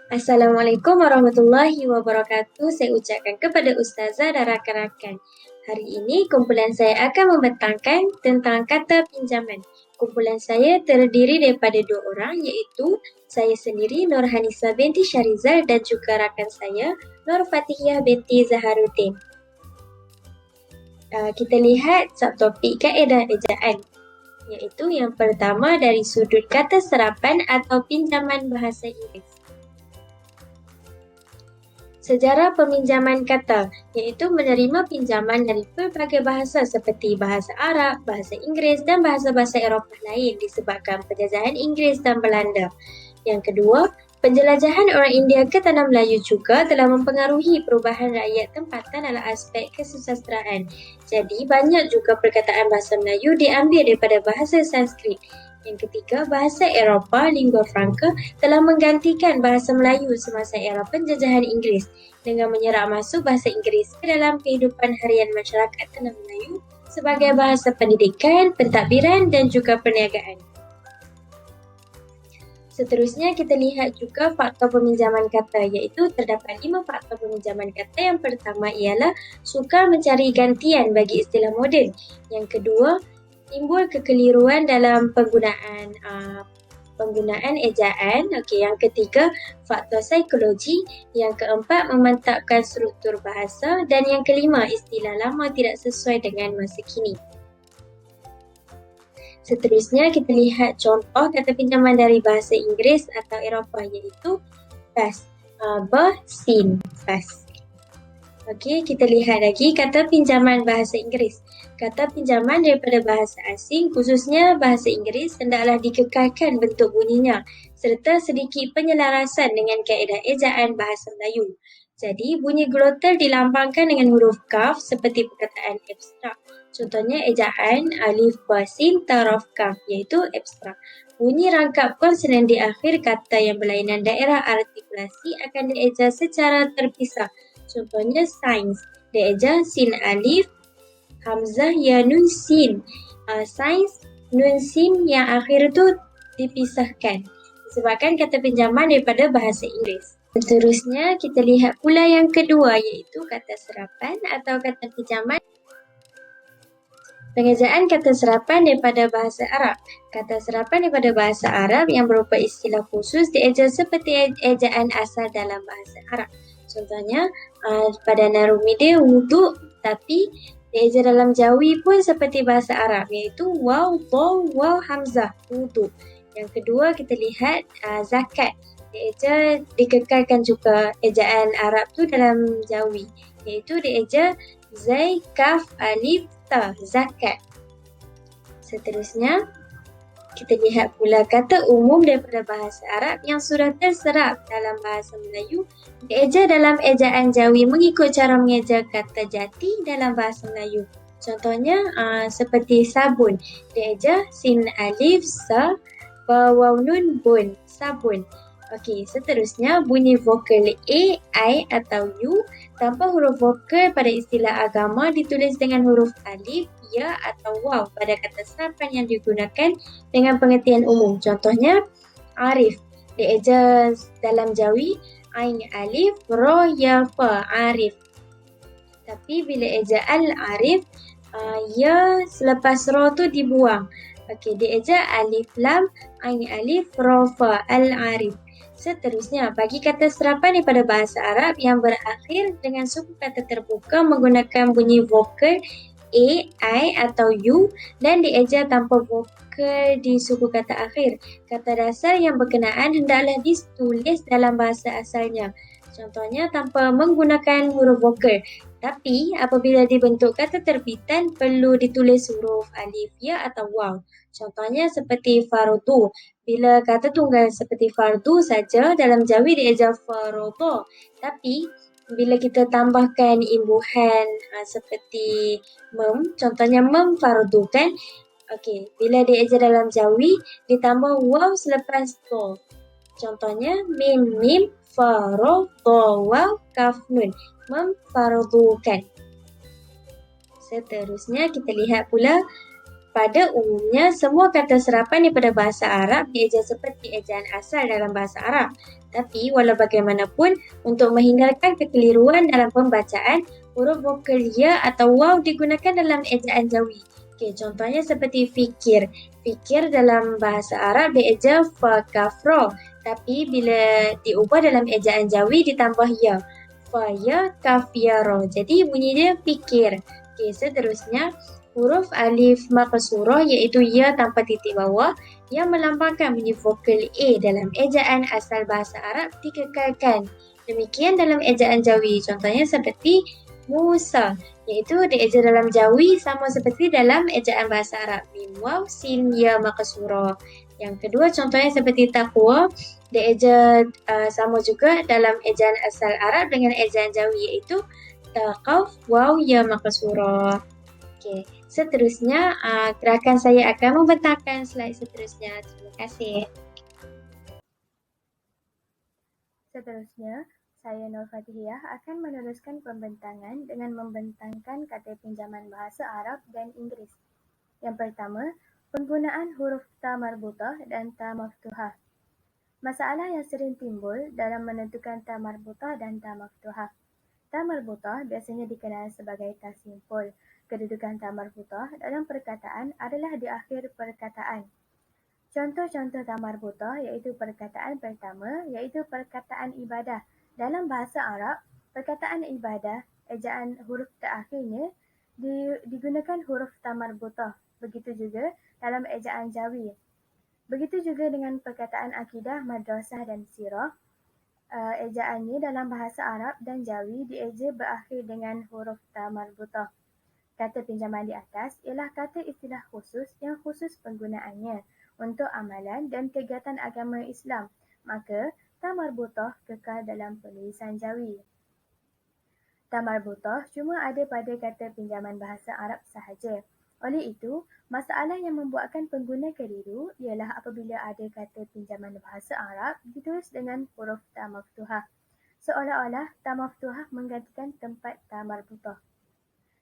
Assalamualaikum warahmatullahi wabarakatuh. Saya ucapkan kepada Ustazah dan rakan-rakan. Hari ini kumpulan saya akan membentangkan tentang kata pinjaman. Kumpulan saya terdiri daripada 2 orang, iaitu saya sendiri Nurhanisa binti Syarizal dan juga rakan saya Nur Fatihiyah binti Zaharuddin. Kita lihat subtopik kaedah ejaan, iaitu yang pertama dari sudut kata serapan atau pinjaman bahasa Inggeris. Sejarah peminjaman kata, iaitu menerima pinjaman dari pelbagai bahasa seperti bahasa Arab, bahasa Inggeris dan bahasa-bahasa Eropah lain disebabkan penjajahan Inggeris dan Belanda. Yang kedua, penjelajahan orang India ke Tanah Melayu juga telah mempengaruhi perubahan rakyat tempatan dalam aspek kesusasteraan. Jadi, banyak juga perkataan bahasa Melayu diambil daripada bahasa Sanskrit. Yang ketiga, bahasa Eropah, lingua franca, telah menggantikan bahasa Melayu semasa era penjajahan Inggeris dengan menyerap masuk bahasa Inggeris ke dalam kehidupan harian masyarakat Tanah Melayu sebagai bahasa pendidikan, pentadbiran dan juga perniagaan. Seterusnya, kita lihat juga faktor peminjaman kata, iaitu terdapat 5 faktor peminjaman kata. Yang pertama ialah sukar mencari gantian bagi istilah moden. Yang kedua, timbul kekeliruan dalam penggunaan ejaan. Yang ketiga, faktor psikologi. Yang keempat, memantapkan struktur bahasa. Dan yang kelima, istilah lama tidak sesuai dengan masa kini. Seterusnya, kita lihat contoh kata pinjaman dari bahasa Inggeris atau Eropah, iaitu pass. Sin, pass. Okey, kita lihat lagi kata pinjaman bahasa Inggeris. Kata pinjaman daripada bahasa asing, khususnya bahasa Inggeris, hendaklah dikekalkan bentuk bunyinya serta sedikit penyelarasan dengan kaedah ejaan bahasa Melayu. Jadi, bunyi glottal dilambangkan dengan huruf kaf seperti perkataan abstrak. Contohnya ejaan alif ba sin ta raf kaf, iaitu abstrak. Bunyi rangkap konsonan di akhir kata yang berlainan daerah artikulasi akan dieja secara terpisah. Contohnya sains, dieja sin alif, hamzah ya nun sin. Sains, nun sin yang akhir itu dipisahkan disebabkan kata pinjaman daripada bahasa Inggeris. Seterusnya, kita lihat pula yang kedua, iaitu kata serapan atau kata pinjaman. Pengejaan kata serapan daripada bahasa Arab. Kata serapan daripada bahasa Arab yang berupa istilah khusus dieja seperti ejaan asal dalam bahasa Arab. Contohnya, pada narumide wudu, tapi dieja dalam Jawi pun seperti bahasa Arab, iaitu waw, dhaw, waw, hamzah, wudu. Yang kedua, kita lihat zakat. Dieja dikekalkan juga ejaan Arab tu dalam Jawi, iaitu dieja zai, kaf, alif, ta, zakat. Seterusnya, kita lihat pula kata umum daripada bahasa Arab yang sudah terserap dalam bahasa Melayu dieja dalam ejaan Jawi mengikut cara mengeja kata jati dalam bahasa Melayu. Contohnya seperti sabun, dieja sin alif sa ba waw nun bun, sabun. Okey, seterusnya bunyi vokal A, I atau U tanpa huruf vokal pada istilah agama ditulis dengan huruf alif, ya atau waw pada kata serapan yang digunakan dengan pengertian umum. Contohnya, arif, dieja dalam Jawi ain alif, ro ya fa, arif. Tapi bila eja al-arif, ya selepas ro tu dibuang. Okey, dieja alif lam, ain alif, ro fa, al-arif. Seterusnya, bagi kata serapan daripada bahasa Arab yang berakhir dengan suku kata terbuka menggunakan bunyi vokal A, I atau U dan dieja tanpa vokal di suku kata akhir. Kata dasar yang berkenaan hendaklah ditulis dalam bahasa asalnya. Contohnya tanpa menggunakan huruf vokal. Tapi apabila dibentuk kata terbitan perlu ditulis huruf alif, ya atau waw. Contohnya seperti fardu. Bila kata tunggal seperti fardu saja dalam Jawi dieja farodo. Tapi bila kita tambahkan imbuhan seperti mem, contohnya memfardukan. Okey, bila dieja dalam Jawi ditambah waw selepas to. Contohnya mim, faro, to, waw, kaf, nun. Memfardukan. Seterusnya kita lihat pula Pada umumnya, semua kata serapan daripada bahasa Arab dieja seperti ejaan asal dalam bahasa Arab. Tapi, walau bagaimanapun, untuk menghindarkan kekeliruan dalam pembacaan, huruf vokal ya atau waw digunakan dalam ejaan Jawi. Okey, contohnya seperti fikir. Fikir dalam bahasa Arab dieja fa kaf ro. Tapi bila diubah dalam ejaan Jawi ditambah ya. Fa ya kaf ya ro. Jadi bunyi dia fikir. Okey, seterusnya huruf alif maqsurah iaitu ya tanpa titik bawah yang melambangkan bunyi vokal A dalam ejaan asal bahasa Arab dikekalkan. Demikian dalam ejaan Jawi. Contohnya seperti Musa, iaitu dieja dalam Jawi sama seperti dalam ejaan bahasa Arab. Mim waw sin ya maqsurah. Yang kedua contohnya seperti taqwa, dieja sama juga dalam ejaan asal Arab dengan ejaan Jawi iaitu taqaf waw ya maqsurah. Okey, seterusnya gerakan saya akan membentangkan slide seterusnya. Terima kasih. Seterusnya, saya Nur Fatihiyah akan meneruskan pembentangan dengan membentangkan kata pinjaman bahasa Arab dan Inggeris. Yang pertama, penggunaan huruf ta marbutah dan ta maftuhah. Masalah yang sering timbul dalam menentukan ta marbutah dan ta maftuhah. Ta marbutah biasanya dikenal sebagai ta simpul. Kedudukan ta marbutah dalam perkataan adalah di akhir perkataan. Contoh-contoh ta marbutah iaitu perkataan pertama iaitu perkataan ibadah. Dalam bahasa Arab, perkataan ibadah, ejaan huruf terakhirnya digunakan huruf ta marbutah. Begitu juga dalam ejaan Jawi. Begitu juga dengan perkataan akidah, madrasah dan sirah. Ejaannya dalam bahasa Arab dan Jawi dieja berakhir dengan huruf ta marbutah. Kata pinjaman di atas ialah kata istilah khusus yang khusus penggunaannya untuk amalan dan kegiatan agama Islam. Maka, ta marbutah kekal dalam penulisan Jawi. Ta marbutah cuma ada pada kata pinjaman bahasa Arab sahaja. Oleh itu, masalah yang membuatkan pengguna keliru ialah apabila ada kata pinjaman bahasa Arab ditulis dengan huruf ta maftuhah. Seolah-olah ta maftuhah menggantikan tempat ta marbutah.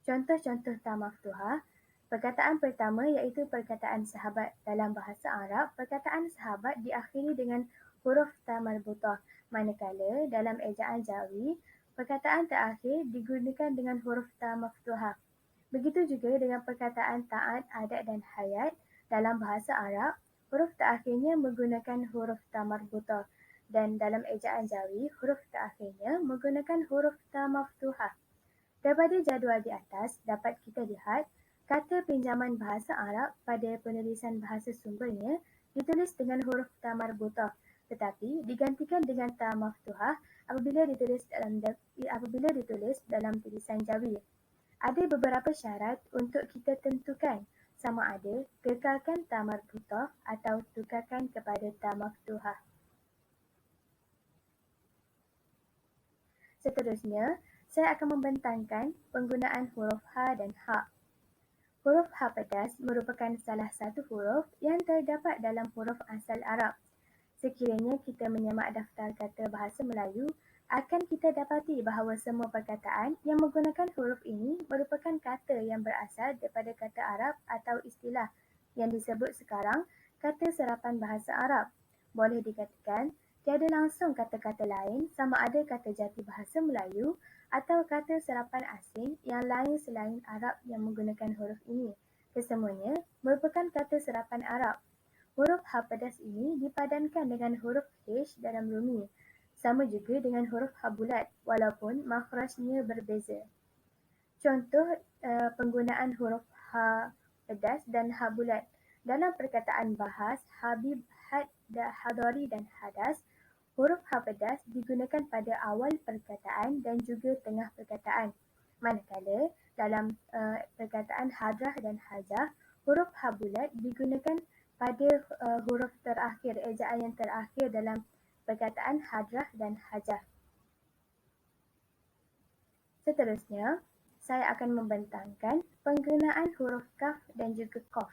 Contoh-contoh ta maftuhah. Perkataan pertama iaitu perkataan sahabat. Dalam bahasa Arab, perkataan sahabat diakhiri dengan huruf ta marbutah. Manakala dalam ejaan Jawi, perkataan terakhir digunakan dengan huruf ta maftuhah. Begitu juga dengan perkataan taat, adat dan hayat. Dalam bahasa Arab, huruf terakhirnya menggunakan huruf ta marbutah. Dan dalam ejaan Jawi, huruf terakhirnya menggunakan huruf ta maftuhah. Daripada jadual di atas, dapat kita lihat kata pinjaman bahasa Arab pada penulisan bahasa sumbernya ditulis dengan huruf ta marbutah, tetapi digantikan dengan ta maftuhah apabila ditulis dalam tulisan Jawi. Ada beberapa syarat untuk kita tentukan sama ada kekalkan ta marbutah atau tukarkan kepada ta maftuhah. Seterusnya, saya akan membentangkan penggunaan huruf ha dan ha. Huruf ha pedas merupakan salah satu huruf yang terdapat dalam huruf asal Arab. Sekiranya kita menyemak daftar kata bahasa Melayu, akan kita dapati bahawa semua perkataan yang menggunakan huruf ini merupakan kata yang berasal daripada kata Arab atau istilah yang disebut sekarang kata serapan bahasa Arab. Boleh dikatakan, tiada langsung kata-kata lain sama ada kata jati bahasa Melayu atau kata serapan asing yang lain selain Arab yang menggunakan huruf ini. Kesemuanya merupakan kata serapan Arab. Huruf ha pedas ini dipadankan dengan huruf H dalam Rumi. Sama juga dengan huruf ha bulat walaupun makhrajnya berbeza. Contoh penggunaan huruf ha pedas dan ha bulat. Dalam perkataan bahas, habib, had, hadari dan hadas, huruf ha pedas digunakan pada awal perkataan dan juga tengah perkataan. Manakala dalam perkataan hadrah dan hajah, huruf ha bulat digunakan pada huruf terakhir, ejaan yang terakhir dalam perkataan hadrah dan hajah. Seterusnya, saya akan membentangkan penggunaan huruf kaf dan juga qaf.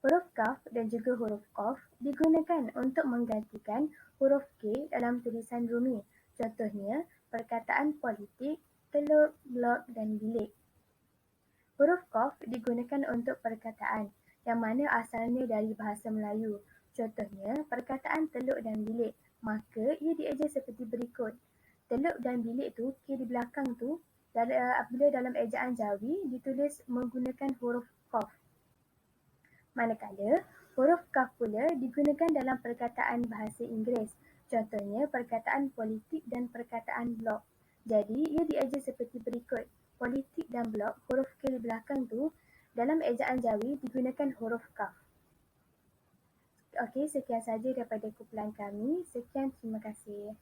Huruf kaf dan juga huruf qaf digunakan untuk menggantikan huruf K dalam tulisan Rumi. Contohnya, perkataan politik, telur, blok dan bilik. Huruf Qaf digunakan untuk perkataan yang mana asalnya dari bahasa Melayu. Contohnya, perkataan teluk dan bilik, maka ia dieja seperti berikut. Teluk dan bilik tu, K di belakang tu, apabila dalam ejaan Jawi ditulis menggunakan huruf Qaf. Manakala, huruf Kaf pula digunakan dalam perkataan bahasa Inggeris. Contohnya, perkataan politik dan perkataan blok. Jadi, ia dieja seperti berikut. Politik dan blok, huruf K di belakang tu, dalam ejaan Jawi digunakan huruf Kaf. Okey, sekian saja daripada kumpulan kami. Sekian, terima kasih.